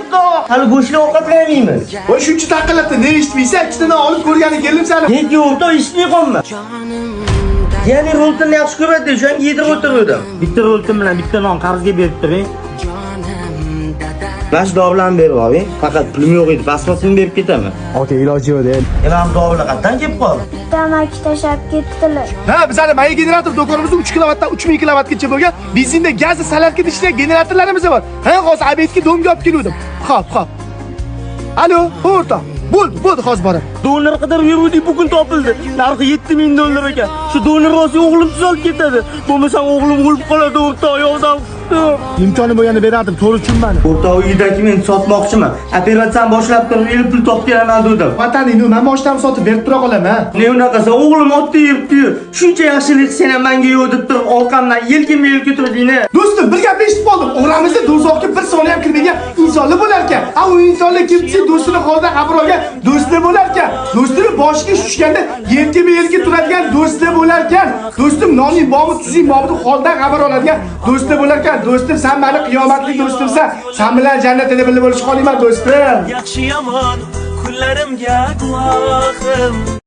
yo'qda. Hali go'shtli ovqatlanmaymiz. Voy shuncha taqillatdi, ne eshitmaysan? Ikkitadan olib ko'rgani keldim seni. Hech yo'qda, eshitmay qolma. Ya'ni roltinni yaxshi ko'radi, o'shan yedirib o'tirdim. Bitta roltin bilan bitta non qarzga berib turing. Bash dovlan berib oling. Faqat pulim yo'q edi, pasportini berib ketaman. Aka iloji yo'q de. Men dovla qatdan kelib qoldi. Tamaki tashab ketdilar. Ha, bizning may generator do'konimiz 3 kilovatdan 3000 kilovatgacha bo'lgan. Benzinda gazda salarga ishlaydigan generatorlarimiz bor. Ha, hozir obedga domga olib keldim. Xo'p. Alo, o'rtoq. Bo'ldi hozir borib. Dollar qadar yuruvdik, bugun topildi. Narxi 7000 dollar ekan. Shu dollar rostga o'g'lim tuzalib ketadi. Bo'lmasa o'g'lim o'lib qoladi, o'rtoq, yo'qdan. Imkoni bo'lganda berardim, to'g'ri tushunmani. O'rtoq, uyidagi men sotmoqchiman. Operatsiyani boshlab turib, el pul topib beraman dedim. Vataningni men mashtam sotib berib tura qolaman. Ne unaqasi, o'g'lim otda yuribdi. Shuncha yaxshilik sen ham menga yo'q deb turib, orqamdan yelkama-yelka turding. Do'stim, bir gap eshitib qoldim. O'ramizda do'zaxga bir soniya ham kirmagan insonlar bo'lar ekan. U insonlar kimchi do'stini holidan xabar olgan do'stlar bo'lar ekan. Do'stini boshiga tushganda yelkama-yelka turadigan do'stlar bo'lar ekan. Do'stim, noning bormi, tuzing bormi, holidan xabar oladigan do'stlar bo'lar ekan. Do'stim, sen meni qiyomatli do'stimsan. Sen bilan jannatda birga bo'lishga xohlayman do'stim. Yaxshi yomon kunlarimga guvohim